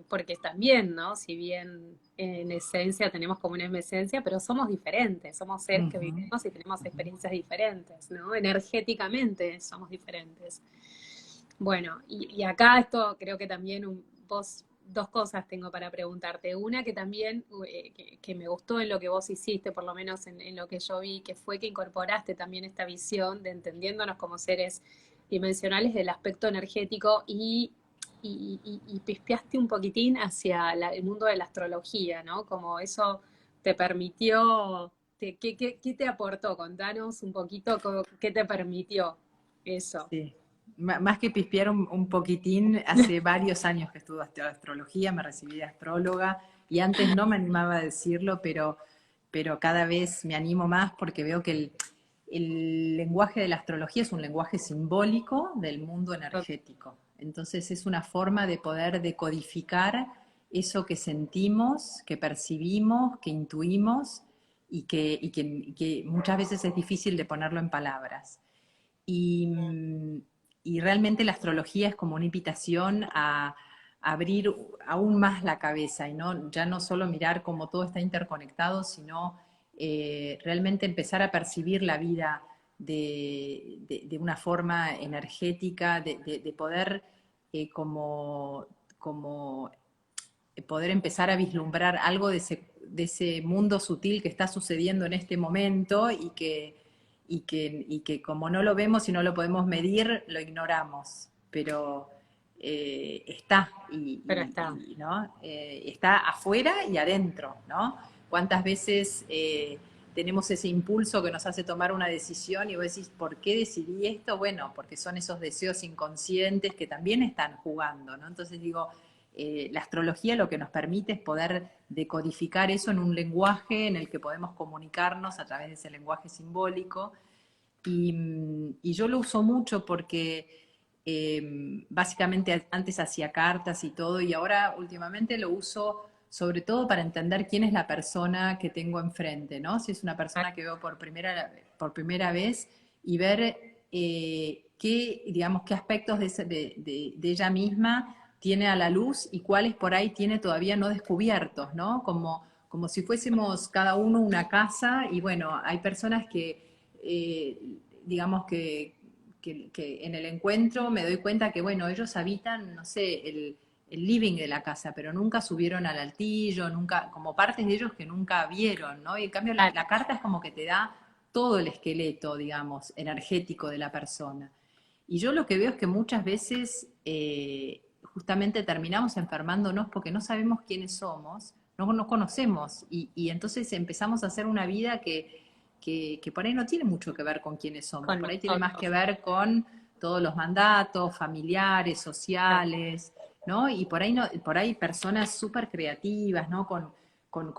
porque también, ¿no? Si bien en esencia tenemos como una esencia, pero somos diferentes, somos seres que Ujú, vivimos y tenemos ujú. experiencias diferentes, ¿no? Energéticamente somos diferentes. Bueno, y acá esto creo que también vos, dos cosas tengo para preguntarte. Una que también, que me gustó en lo que vos hiciste, por lo menos en lo que yo vi, que fue que incorporaste también esta visión de entendiéndonos como seres dimensionales del aspecto energético y pispeaste un poquitín hacia el mundo de la astrología, ¿no? Como eso te permitió, ¿qué te aportó? Contanos un poquito qué te permitió eso. Sí. Más que pispear un poquitín, hace varios años que estudio astrología, me recibí de astróloga y antes no me animaba a decirlo, pero cada vez me animo más porque veo que el lenguaje de la astrología es un lenguaje simbólico del mundo energético. Entonces es una forma de poder decodificar eso que sentimos, que percibimos, que intuimos y que muchas veces es difícil de ponerlo en palabras. Y, y realmente la astrología es como una invitación a abrir aún más la cabeza y ya no solo mirar cómo todo está interconectado, sino realmente empezar a percibir la vida de una forma energética, de poder como poder empezar a vislumbrar algo de ese mundo sutil que está sucediendo en este momento y que como no lo vemos y no lo podemos medir, lo ignoramos. Pero está, Pero está. ¿no? Está afuera y adentro, ¿no? ¿Cuántas veces tenemos ese impulso que nos hace tomar una decisión y vos decís, ¿por qué decidí esto? Bueno, porque son esos deseos inconscientes que también están jugando, ¿no? Entonces digo, la astrología lo que nos permite es poder decodificar eso en un lenguaje en el que podemos comunicarnos a través de ese lenguaje simbólico. Y yo lo uso mucho porque básicamente antes hacía cartas y todo, y ahora últimamente lo uso sobre todo para entender quién es la persona que tengo enfrente, ¿no? Si es una persona que veo por primera vez y ver qué aspectos de ella misma tiene a la luz y cuáles por ahí tiene todavía no descubiertos, ¿no? Como si fuésemos cada uno una casa y bueno, hay personas que, digamos que en el encuentro me doy cuenta que, bueno, ellos habitan, no sé, el living de la casa, pero nunca subieron al altillo, nunca, como partes de ellos que nunca vieron, ¿no? Y en cambio la carta es como que te da todo el esqueleto, digamos, energético de la persona. Y yo lo que veo es que muchas veces justamente terminamos enfermándonos porque no sabemos quiénes somos, no nos conocemos y entonces empezamos a hacer una vida que por ahí no tiene mucho que ver con quiénes somos, Con por ahí tiene más que nosotros. ver con todos los mandatos familiares, sociales, ¿no? Y por ahí, no, por ahí personas súper creativas, ¿no? Con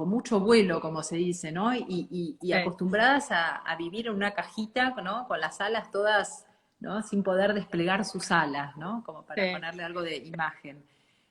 mucho vuelo, como se dice, ¿no? Y Sí, acostumbradas a vivir en una cajita, ¿no? Con las alas todas, ¿no? Sin poder desplegar sus alas, ¿no? Como para sí, ponerle algo de imagen. sí.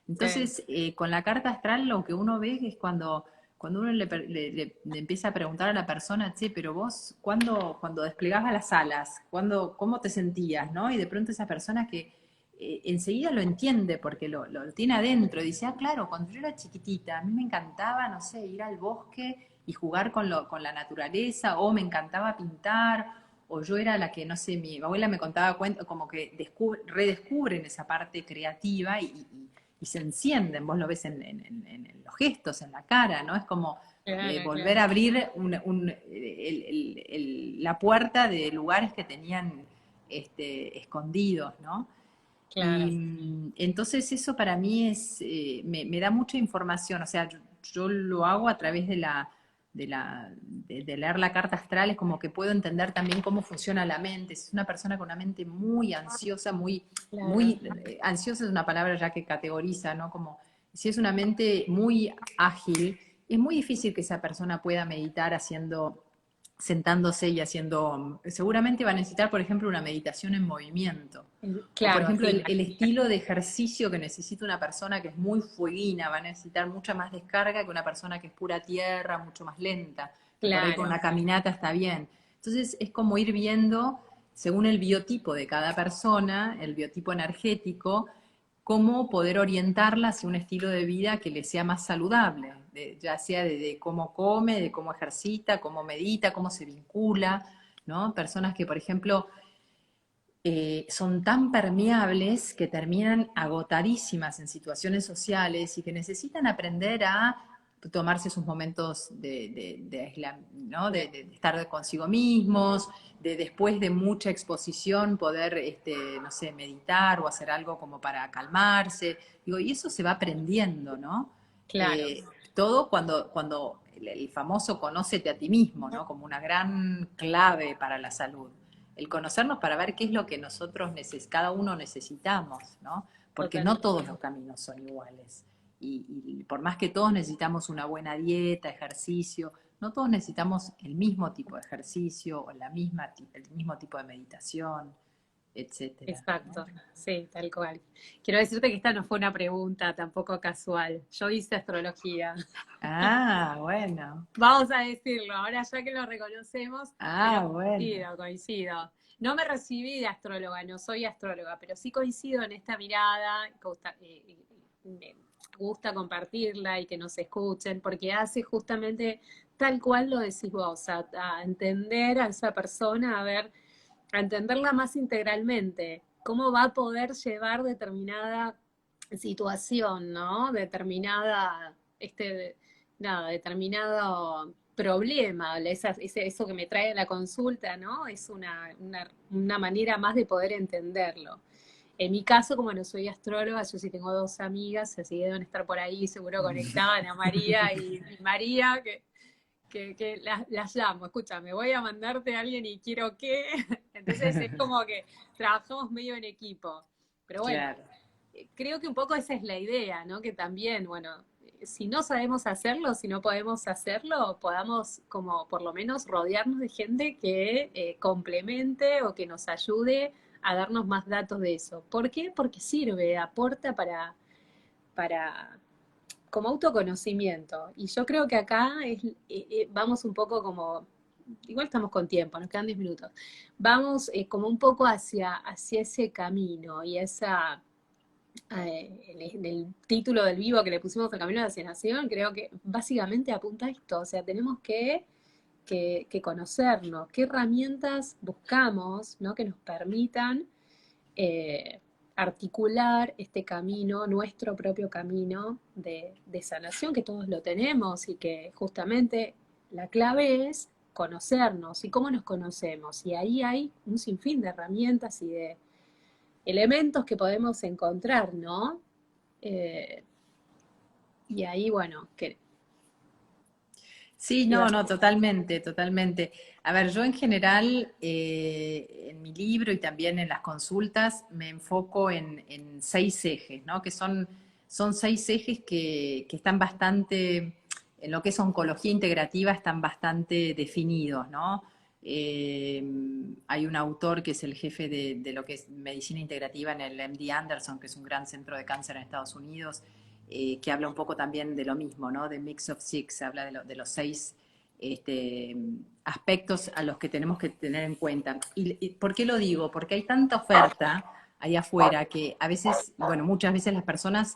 Entonces, con la carta astral lo que uno ve es cuando uno le empieza a preguntar a la persona, che, pero vos, cuando desplegabas las alas, cómo te sentías, ¿no? Y de pronto esa persona que enseguida lo entiende porque lo tiene adentro, y dice, ah, claro, cuando yo era chiquitita, a mí me encantaba, no sé, ir al bosque y jugar con la naturaleza, o me encantaba pintar, o yo era la que, no sé, mi abuela me contaba cuentos, como que redescubren esa parte creativa y se encienden, vos lo ves en los gestos, en la cara, ¿no? Es como Claro, volver claro. a abrir la puerta de lugares que tenían escondidos, ¿no? Claro. Y entonces eso para mí me da mucha información, o sea, yo lo hago a través de leer la carta astral, es como que puedo entender también cómo funciona la mente. Si es una persona con una mente muy ansiosa, Claro. ansiosa es una palabra ya que categoriza, ¿no? Como si es una mente muy ágil, es muy difícil que esa persona pueda meditar sentándose y haciendo, seguramente va a necesitar, por ejemplo, una meditación en movimiento. O, por Claro, ejemplo, sí. el estilo de ejercicio que necesita una persona que es muy fueguina, va a necesitar mucha más descarga que una persona que es pura tierra, mucho más lenta, que por ahí con Claro. una caminata está bien. Entonces, es como ir viendo, según el biotipo de cada persona, el biotipo energético, cómo poder orientarla hacia un estilo de vida que le sea más saludable, ya sea de cómo come, de cómo ejercita, cómo medita, cómo se vincula, ¿no? Personas que, por ejemplo, son tan permeables que terminan agotadísimas en situaciones sociales y que necesitan aprender a tomarse sus momentos ¿no? De- de estar consigo mismos, de después de mucha exposición poder, no sé, meditar o hacer algo como para calmarse. Digo, y eso se va aprendiendo, ¿no? Claro. Eh, todo cuando el famoso conócete a ti mismo, ¿no? Como una gran clave para la salud el conocernos para ver qué es lo que nosotros, cada uno necesitamos, ¿no? Porque no Totalmente. todos los caminos son iguales. Y por más que todos necesitamos una buena dieta, ejercicio, no todos necesitamos el mismo tipo de ejercicio o el mismo tipo de meditación, etcétera, ¿no? Exacto, sí, tal cual. Quiero decirte que esta no fue una pregunta tampoco casual. Yo hice astrología. Ah, bueno. Vamos a decirlo, ahora ya que lo reconocemos, pero Ah, bueno. coincido. No me recibí de astróloga, no soy astróloga, pero sí coincido en esta mirada, me gusta compartirla y que nos escuchen, porque hace justamente tal cual lo decís vos, a entender a esa persona, a entenderla más integralmente, cómo va a poder llevar determinada situación, ¿no? Determinado problema, eso que me trae la consulta, ¿no? Es una manera más de poder entenderlo. En mi caso, como no soy astróloga, yo sí tengo dos amigas, así que deben estar por ahí seguro conectadas, Ana María y María, que las llamo, escúchame, voy a mandarte a alguien y quiero que... Entonces es como que trabajamos medio en equipo. Pero bueno, Claro. creo que un poco esa es la idea, ¿no? Que también, bueno, si no sabemos hacerlo, si no podemos hacerlo, podamos como por lo menos rodearnos de gente que complemente o que nos ayude a darnos más datos de eso. ¿Por qué? Porque sirve, aporta para como autoconocimiento. Y yo creo que acá vamos un poco como, igual estamos con tiempo, nos quedan 10 minutos, vamos como un poco hacia ese camino y esa en el título del vivo que le pusimos al Camino de la Sanación, creo que básicamente apunta a esto, o sea, tenemos que conocernos, qué herramientas buscamos, ¿no? Que nos permitan eh, articular este camino, nuestro propio camino de sanación, que todos lo tenemos y que justamente la clave es conocernos y cómo nos conocemos. Y ahí hay un sinfín de herramientas y de elementos que podemos encontrar, ¿no? Eh, y ahí, bueno, que Sí, no, ibas. no, totalmente, totalmente. A ver, yo en general, en mi libro y también en las consultas, me enfoco en 6 ejes, ¿no? Que son 6 ejes que están bastante, en lo que es oncología integrativa, están bastante definidos, ¿no? Eh, Hay un autor que es el jefe de lo que es medicina integrativa en el MD Anderson, que es un gran centro de cáncer en Estados Unidos, que habla un poco también de lo mismo, ¿no? De Mix of Six, habla de los 6 aspectos a los que tenemos que tener en cuenta. ¿Y por qué lo digo? Porque hay tanta oferta ahí afuera que a veces, bueno, muchas veces las personas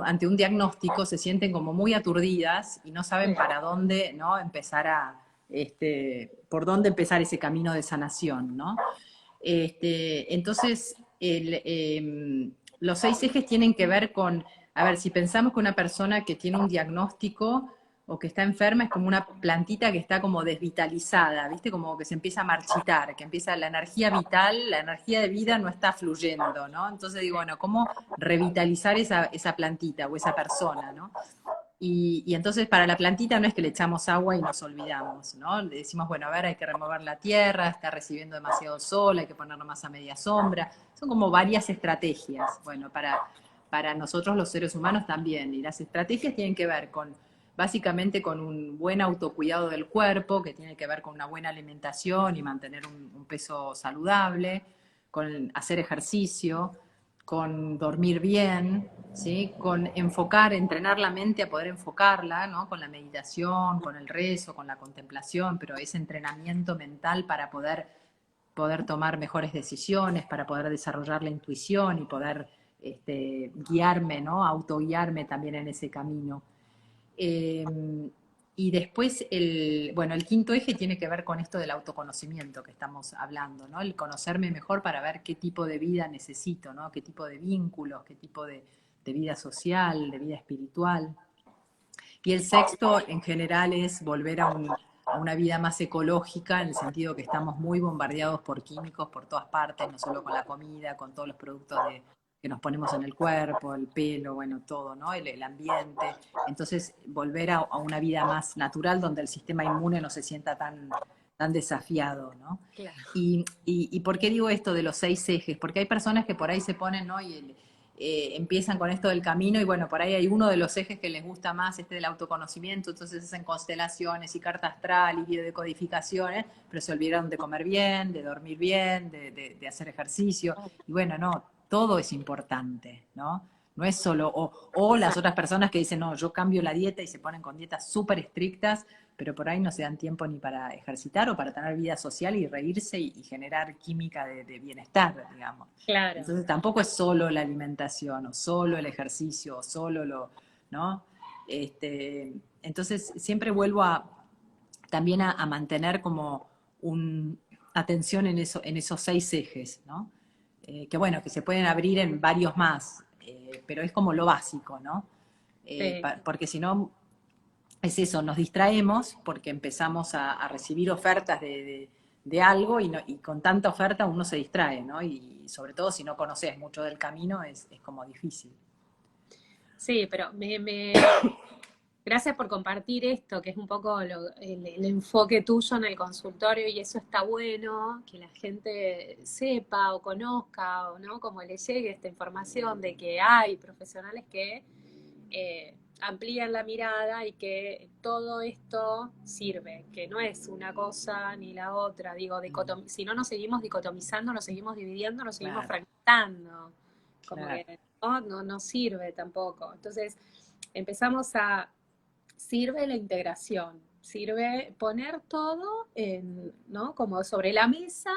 ante un diagnóstico se sienten como muy aturdidas y no saben para dónde, ¿no? Empezar por dónde empezar ese camino de sanación, ¿no? Entonces, los 6 ejes tienen que ver con, a ver, si pensamos que una persona que tiene un diagnóstico o que está enferma es como una plantita que está como desvitalizada, ¿viste? Como que se empieza a marchitar, que empieza la energía vital, la energía de vida no está fluyendo, ¿no? Entonces digo, bueno, ¿cómo revitalizar esa plantita o esa persona, ¿no? Y entonces para la plantita no es que le echamos agua y nos olvidamos, ¿no? Le decimos, bueno, a ver, hay que remover la tierra, está recibiendo demasiado sol, hay que ponerlo más a media sombra. Son como varias estrategias, bueno, para nosotros los seres humanos también. Y las estrategias tienen que ver con, básicamente con un buen autocuidado del cuerpo, que tiene que ver con una buena alimentación y mantener un peso saludable, con hacer ejercicio, con dormir bien, ¿sí? Con enfocar, entrenar la mente a poder enfocarla, ¿no? Con la meditación, con el rezo, con la contemplación, pero ese entrenamiento mental para poder tomar mejores decisiones, para poder desarrollar la intuición y poder guiarme, ¿no? Autoguiarme también en ese camino. Eh, y después, bueno, el quinto eje tiene que ver con esto del autoconocimiento que estamos hablando, ¿no? El conocerme mejor para ver qué tipo de vida necesito, ¿no? Qué tipo de vínculos, qué tipo de vida social, de vida espiritual. Y el sexto, en general, es volver a una vida más ecológica, en el sentido que estamos muy bombardeados por químicos por todas partes, no solo con la comida, con todos los productos que nos ponemos en el cuerpo, el pelo, bueno, todo, ¿no? El ambiente. Entonces, volver a una vida más natural donde el sistema inmune no se sienta tan desafiado, ¿no? Claro. Y por qué digo esto de los 6 ejes? Porque hay personas que por ahí se ponen, ¿no? Empiezan con esto del camino y bueno, por ahí hay uno de los ejes que les gusta más, del autoconocimiento, entonces hacen constelaciones y carta astral y biodecodificaciones, pero se olvidaron de comer bien, de dormir bien, de hacer ejercicio. Y bueno, no, todo es importante, ¿no? No es solo, o las otras personas que dicen, no, yo cambio la dieta y se ponen con dietas súper estrictas, pero por ahí no se dan tiempo ni para ejercitar o para tener vida social y reírse y generar química de bienestar, digamos. Claro. Entonces tampoco es solo la alimentación o solo el ejercicio o solo lo, ¿no? Entonces siempre vuelvo también a mantener como atención en esos 6 ejes, ¿no? Que bueno, que se pueden abrir en varios más, pero es como lo básico, ¿no? Sí. Porque si no, es eso, nos distraemos porque empezamos a recibir ofertas de algo y con tanta oferta uno se distrae, ¿no? Y sobre todo si no conoces mucho del camino es como difícil. Sí, pero gracias por compartir esto, que es un poco el enfoque tuyo en el consultorio y eso está bueno, que la gente sepa o conozca o no, como le llegue esta información de que hay profesionales que amplían la mirada y que todo esto sirve, que no es una cosa ni la otra, digo, si no nos seguimos dicotomizando, nos seguimos dividiendo, nos seguimos Claro, fragmentando, como claro. que no sirve tampoco. Entonces empezamos sirve la integración, sirve poner todo ¿no? Como sobre la mesa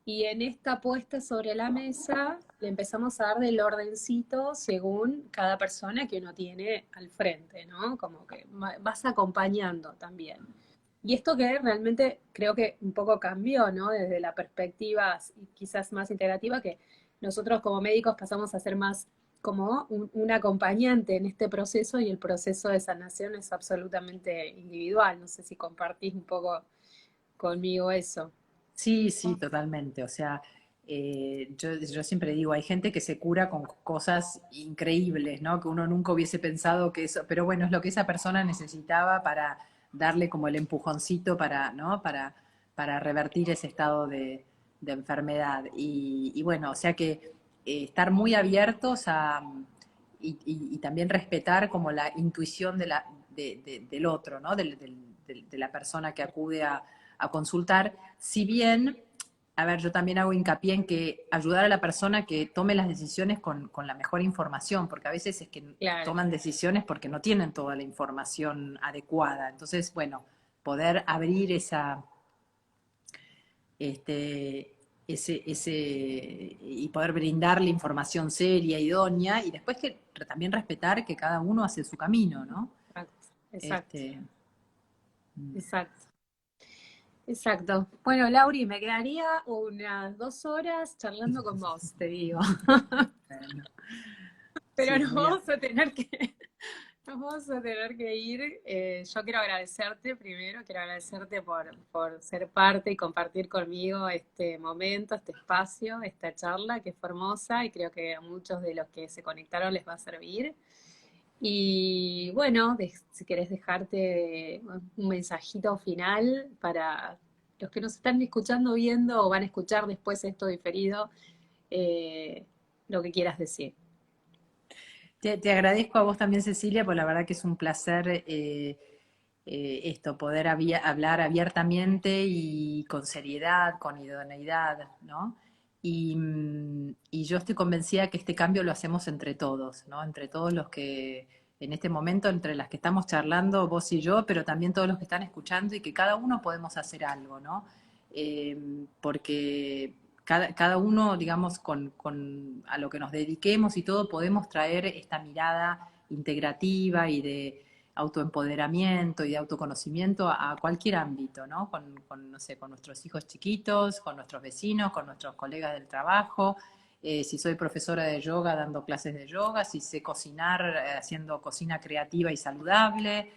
y en esta puesta sobre la mesa le empezamos a dar del ordencito según cada persona que uno tiene al frente, ¿no? Como que vas acompañando también. Y esto que realmente creo que un poco cambió, ¿no? Desde la perspectiva quizás más integrativa, que nosotros como médicos pasamos a ser más como un acompañante en este proceso y el proceso de sanación es absolutamente individual. No sé si compartís un poco conmigo eso. Sí, sí, totalmente. O sea, yo siempre digo, hay gente que se cura con cosas increíbles, ¿no? Que uno nunca hubiese pensado que eso, pero bueno, es lo que esa persona necesitaba para darle como el empujoncito para, ¿no? Para revertir ese estado de enfermedad. Y bueno, o sea que estar muy abiertos y también respetar como la intuición del otro, ¿no? De la persona que acude a consultar, si bien, a ver, yo también hago hincapié en que ayudar a la persona que tome las decisiones con la mejor información, porque a veces es que Claro. toman decisiones porque no tienen toda la información adecuada. Entonces, bueno, poder abrir este, y poder brindarle información seria, idónea, y después que también respetar que cada uno hace su camino, ¿no? Exacto, exacto, Este, mm, exacto. Exacto. Bueno, Lauri, me quedaría unas 2 horas charlando con vos, te digo. bueno, Pero sí, muy a- nos vamos a tener que ir. Yo quiero agradecerte primero, quiero agradecerte por ser parte y compartir conmigo este momento, este espacio, esta charla que fue hermosa y creo que a muchos de los que se conectaron les va a servir. Y bueno, si querés dejarte un mensajito final para los que nos están escuchando, viendo o van a escuchar después esto diferido, eh, lo que quieras decir. Te agradezco a vos también, Cecilia, porque la verdad que es un placer esto, poder hablar abiertamente y con seriedad, con idoneidad, ¿no? Y yo estoy convencida que este cambio lo hacemos entre todos, ¿no? Entre todos los que, en este momento, entre las que estamos charlando, vos y yo, pero también todos los que están escuchando y que cada uno podemos hacer algo, ¿no? Porque cada uno, digamos, a lo que nos dediquemos y todo, podemos traer esta mirada integrativa y de autoempoderamiento y de autoconocimiento a cualquier ámbito, ¿no? No sé, con nuestros hijos chiquitos, con nuestros vecinos, con nuestros colegas del trabajo. Si soy profesora de yoga, dando clases de yoga, si sé cocinar, haciendo cocina creativa y saludable,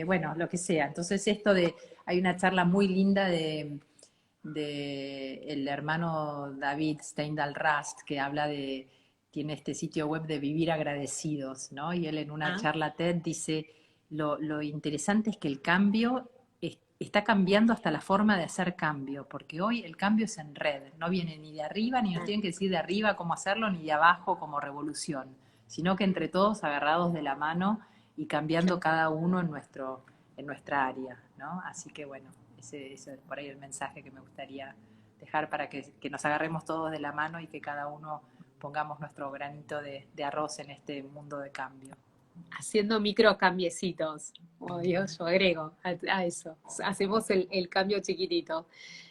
bueno, lo que sea. Entonces hay una charla muy linda de el hermano David Steindal Rast, que tiene este sitio web de vivir agradecidos, ¿no? Y él en una ¿Ah? charla TED dice, lo interesante es que el cambio está cambiando hasta la forma de hacer cambio, porque hoy el cambio es en red, no viene ni de arriba, ni nos tienen que decir de arriba cómo hacerlo, ni de abajo como revolución, sino que entre todos agarrados de la mano y cambiando cada uno en nuestra área, ¿no? Así que bueno, ese es por ahí el mensaje que me gustaría dejar para que nos agarremos todos de la mano y que cada uno pongamos nuestro granito de arroz en este mundo de cambio. haciendo micro cambiecitos. Oh, Dios, yo agrego a eso. Hacemos el cambio chiquitito.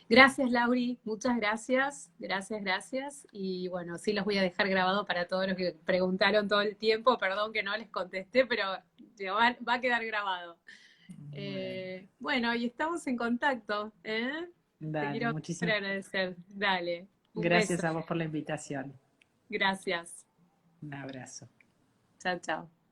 Gracias, Lauri, muchas gracias, gracias. Y bueno, sí los voy a dejar grabado para todos los que preguntaron todo el tiempo. Perdón que no les contesté, pero va a quedar grabado. Bueno, y estamos en contacto. Te Dale, quiero muchísimas agradecer. Dale, un beso. gracias a vos por la invitación. Gracias. Un abrazo. Chao, chao.